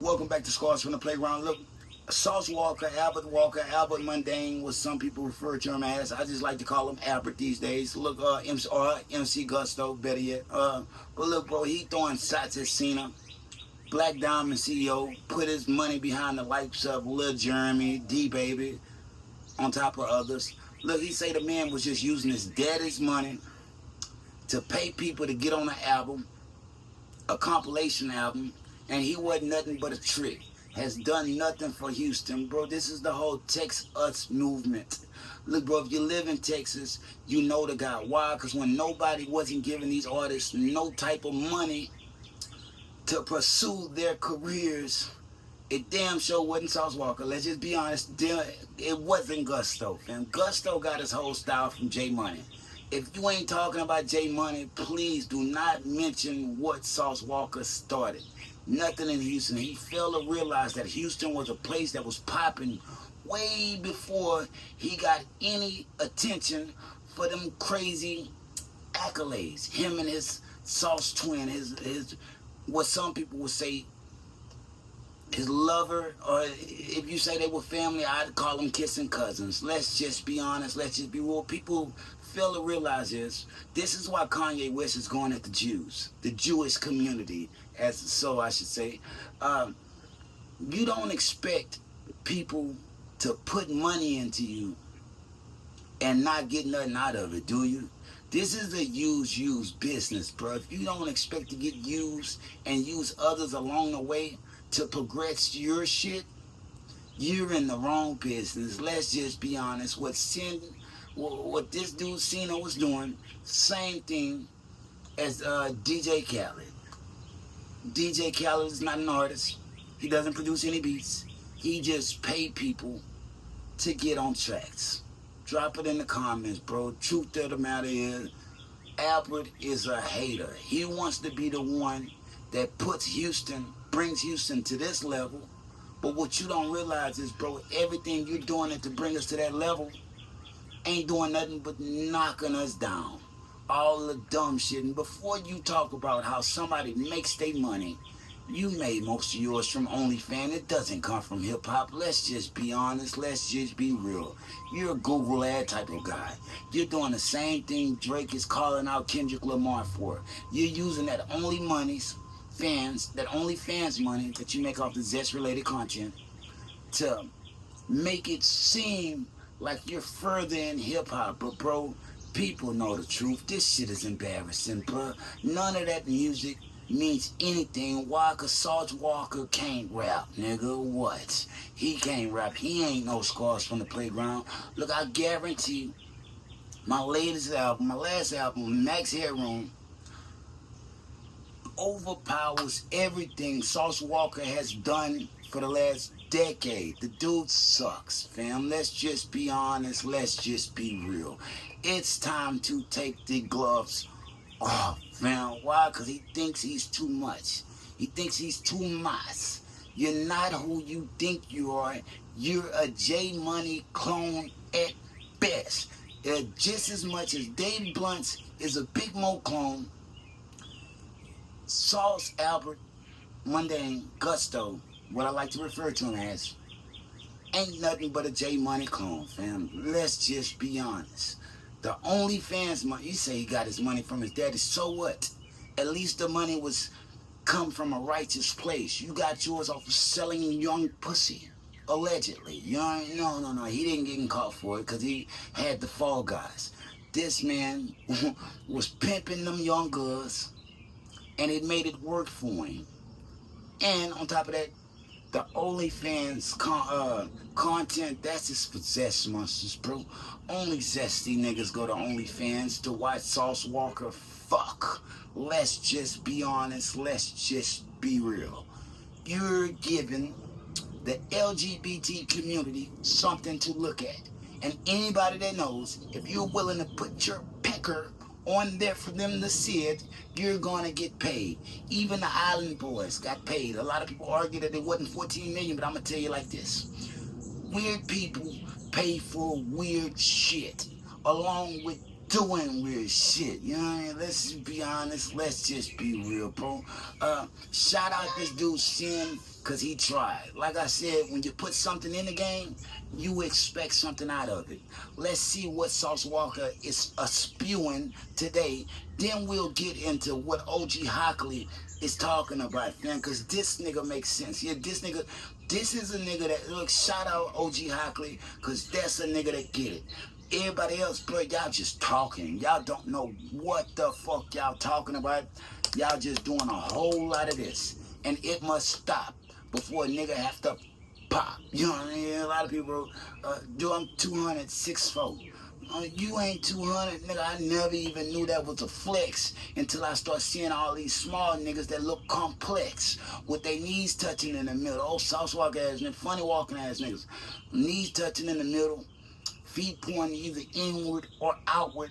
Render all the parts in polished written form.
Welcome back to Scars from the Playground. Look, Sauce Walker, Albert Mundane, what some people refer to him as. I just like to call him Albert these days. Look, MC Gusto, better yet. But look, bro, he throwing shots at Cena. Black Diamond CEO put his money behind the likes of Lil Jeremy, D Baby, on top of others. Look, he say the man was just using his daddy's money to pay people to get on an album, a compilation album, and he wasn't nothing but a trick. Has done nothing for Houston, bro. This is the whole Tex Us movement. Look, bro, if you live in Texas, you know the guy. Why? Because when nobody wasn't giving these artists no type of money to pursue their careers, it damn sure wasn't Sauce Walka. Let's just be honest. It wasn't Gusto. And Gusto got his whole style from J Money. If you ain't talking about J Money, please do not mention what Sauce Walka started. Nothing in Houston. He failed to realize that Houston was a place that was popping way before he got any attention for them crazy accolades. Him and his Sauce twin, his what some people would say his lover, or if you say they were family, I'd call them kissing cousins. Let's just be honest. Let's just be real. People fail to realize this is why Kanye West is going at the Jews, the Jewish community, as so I should say. You don't expect people to put money into you and not get nothing out of it, do you? This is a use business, bro. If you don't expect to get used and use others along the way to progress your shit, you're in the wrong business. Let's just be honest. What this dude Sina was doing, same thing as DJ Khaled. DJ Khaled is not an artist. He doesn't produce any beats. He just pay people to get on tracks. Drop it in the comments, bro. Truth of the matter is, Albert is a hater. He wants to be the one that brings Houston to this level. But what you don't realize is, bro, everything you're doing it to bring us to that level ain't doing nothing but knocking us down. All the dumb shit. And before you talk about how somebody makes their money, you made most of yours from OnlyFans. It doesn't come from hip-hop. Let's just be honest. Let's just be real. You're a Google ad type of guy. You're doing the same thing Drake is calling out Kendrick Lamar for. You're using that OnlyFans money that you make off the Zest-related content to make it seem like you're further in hip-hop. But, bro, people know the truth. This shit is embarrassing, bro. None of that music means anything. Why? Cause Sauce Walka can't rap, nigga. What? He can't rap. He ain't no Scars from the Playground. Look, I guarantee my last album, Max Headroom, overpowers everything Sauce Walka has done for the last decade. The dude sucks, fam. Let's just be honest. Let's just be real. It's time to take the gloves off, fam. Why? Because he thinks he's too much. He thinks he's too much. You're not who you think you are. You're a J Money clone at best. Just as much as Dave Blunt's is a Big Mo clone, Sauce, Albert, Mundane, Gusto, what I like to refer to him as, ain't nothing but a J Money clone, fam. Let's just be honest. The OnlyFans money, you say he got his money from his daddy, so what? At least the money was come from a righteous place. You got yours off of selling young pussy, allegedly. No, he didn't get caught for it because he had the Fall Guys. This man was pimping them young girls, and it made it work for him. And on top of that, the OnlyFans content, that's just for zest monsters, bro. Only zesty niggas go to OnlyFans to watch Sauce Walka fuck. Let's just be honest. Let's just be real. You're giving the LGBT community something to look at. And anybody that knows, if you're willing to put your pecker on there for them to see it, you're gonna get paid. Even the Island Boys got paid. A lot of people argue that it wasn't 14 million, but I'm gonna tell you like this. Weird people pay for weird shit, along with doing weird shit. You know what I mean? Let's just be honest. Let's just be real, bro. Shout out this dude Sin, cause he tried. Like I said, when you put something in the game, you expect something out of it. Let's see what Sauce Walka is spewing today. Then we'll get into what OG Hockley is talking about, man. Cause this nigga makes sense. Yeah, this is a nigga that, look, shout out OG Hockley, cause that's a nigga that get it. Everybody else, bro, y'all just talking. Y'all don't know what the fuck y'all talking about. Y'all just doing a whole lot of this. And it must stop before a nigga have to pop. You know what I mean? A lot of people do, I'm 200, 6'4". You ain't 200, nigga. I never even knew that was a flex until I start seeing all these small niggas that look complex with their knees touching in the middle. Oh, South Walk ass niggas, funny walking ass niggas. Knees touching in the middle. Feet pointing either inward or outward,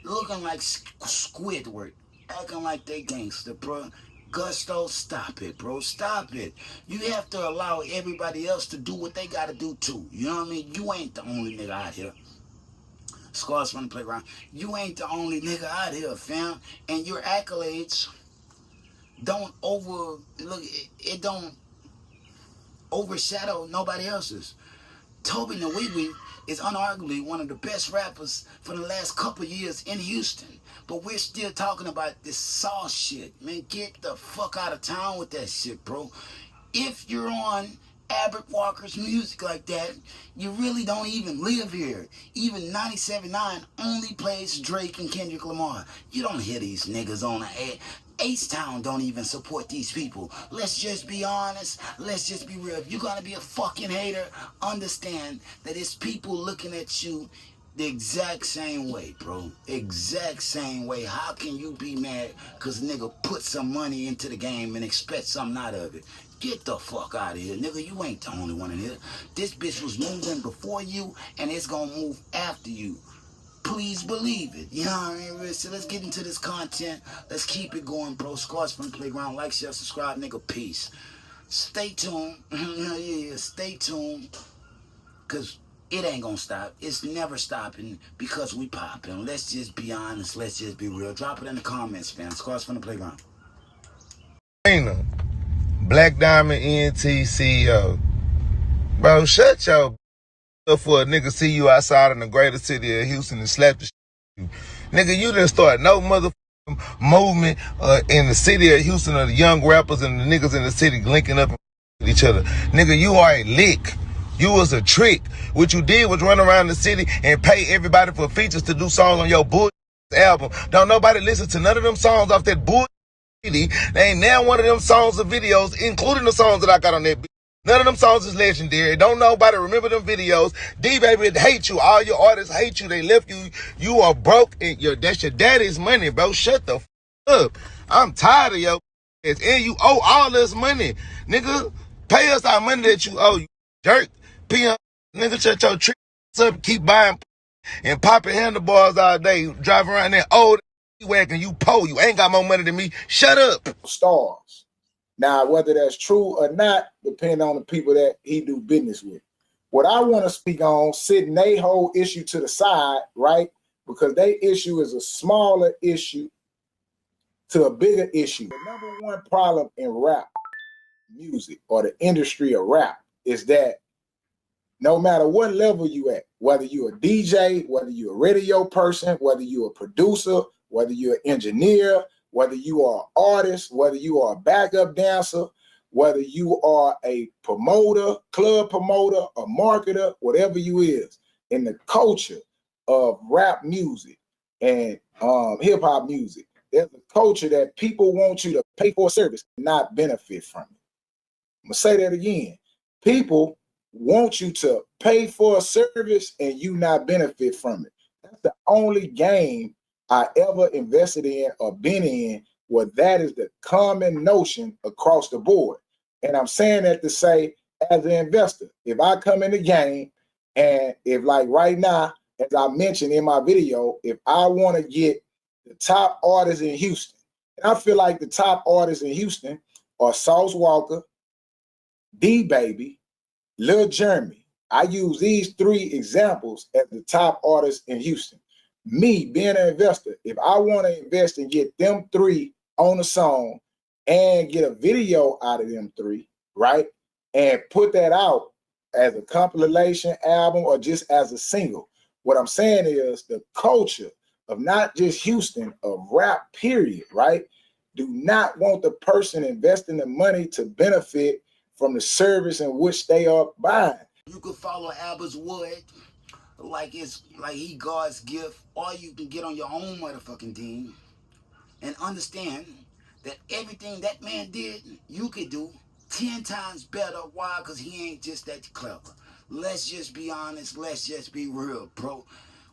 looking like Squidward, acting like they gangster, bro. Gusto, stop it, bro. Stop it. You have to allow everybody else to do what they gotta do too. You know what I mean? You ain't the only nigga out here. Scars from the playground. You ain't the only nigga out here, fam. And your accolades don't it don't overshadow nobody else's. Toby Nwigwe is unarguably one of the best rappers for the last couple years in Houston. But we're still talking about this sauce shit. Man, get the fuck out of town with that shit, bro. If you're on Albert Walker's music like that, you really don't even live here. Even 97.9 only plays Drake and Kendrick Lamar. You don't hear these niggas on the air. H-Town don't even support these people. Let's just be honest. Let's just be real. If you're gonna be a fucking hater, understand that it's people looking at you the exact same way, bro. Exact same way. How can you be mad because nigga put some money into the game and expect something out of it? Get the fuck out of here, nigga. You ain't the only one in here. This bitch was moving before you, and it's gonna move after you. Please believe it. You know what I mean? So let's get into this content. Let's keep it going, bro. Scars from the playground. Like, share, subscribe, nigga. Peace. Stay tuned. Yeah, stay tuned. Because it ain't gonna stop. It's never stopping because we popping. Let's just be honest. Let's just be real. Drop it in the comments, fam. Scars from the playground. Black Diamond ENT CEO. Bro, shut your up for a nigga see you outside in the greater city of Houston and slap the shit out of you. Nigga, you didn't start no motherfucking movement in the city of Houston of the young rappers and the niggas in the city linking up with each other. Nigga, you are a lick. You was a trick. What you did was run around the city and pay everybody for features to do songs on your bullshit album. Don't nobody listen to none of them songs off that bullshit. They ain't now one of them songs or videos, including the songs that I got on that. None of them songs is legendary. Don't nobody remember them videos. D-Baby hate you. All your artists hate you. They left you. You are broke. And that's your daddy's money, bro. Shut the f up. I'm tired of your ass. And you owe all this money. Nigga, pay us our money that you owe. You jerk. P.M. Nigga, shut your tricks up. Keep buying and popping handlebars all day. Drive around that old wagon. You po. You ain't got more money than me. Shut up. Stars. Now, whether that's true or not, depends on the people that he do business with. What I want to speak on, sitting they whole issue to the side, right? Because they issue is a smaller issue to a bigger issue. The number one problem in rap music or the industry of rap is that no matter what level you at, whether you're a DJ, whether you're a radio person, whether you're a producer, whether you're an engineer, whether you are an artist, whether you are a backup dancer, whether you are a promoter, club promoter, a marketer, whatever you is, in the culture of rap music and hip-hop music, there's a culture that people want you to pay for a service and not benefit from it. I'm gonna say that again. People want you to pay for a service and you not benefit from it. That's the only game I ever invested in or been in where that is the common notion across the board. And I'm saying that to say, as an investor, if I come in the game and if like right now, as I mentioned in my video, if I want to get the top artists in Houston, and I feel like the top artists in Houston are Sauce Walka, D-Baby, Lil Jeremy. I use these three examples as the top artists in Houston. me being an investor, if I want to invest and get them three on a song and get a video out of them three, right? And put that out as a compilation album or just as a single. What I'm saying is the culture of not just Houston, of rap period, right? Do not want the person investing the money to benefit from the service in which they are buying. You can follow Albert Wood like he God's gift, or you can get on your own motherfucking team and understand that everything that man did, you could do 10 times better. Why? Because he ain't just that clever. Let's just be honest. Let's just be real, bro.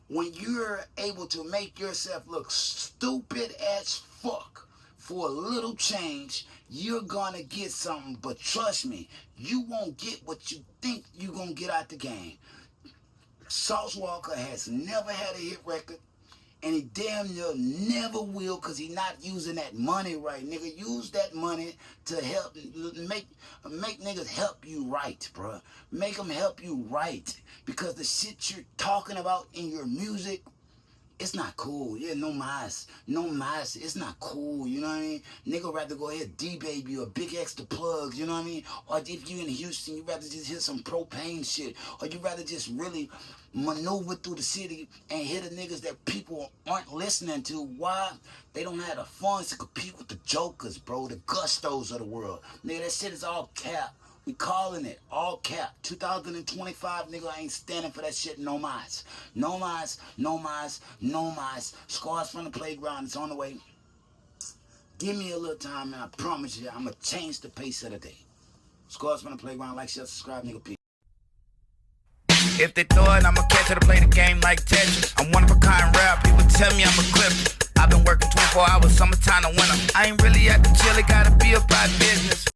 When you're able to make yourself look stupid as fuck for a little change, you're gonna get something. But trust me, you won't get what you think you're gonna get out the game. Sauce Walka has never had a hit record, and he damn near never will, because he not using that money right. Nigga, use that money to help make niggas help you right, bro. Make them help you right, because the shit you're talking about in your music, it's not cool. Yeah, no mas. It's not cool. You know what I mean? Nigga rather go ahead D-Baby or Big Extra Plugs. You know what I mean? Or if you in Houston, you rather just hit some propane shit. Or you rather just really maneuver through the city and hit the niggas that people aren't listening to. Why? They don't have the funds to compete with the jokers, bro. The Gustos of the world. Nigga, that shit is all cap. We calling it all cap. 2025, nigga, I ain't standing for that shit no mas. No mas, no mas, no mas. Scars from the playground, it's on the way. Give me a little time and I promise you, I'm going to change the pace of the day. Scars from the playground, like, share, subscribe, nigga, peace. If they throw it, I'ma catch it to play the game like Tetris. I'm one of a kind rap, people tell me I'm a clip. I've been working 24 hours, summertime to winter. I ain't really at the chill, it gotta be about business.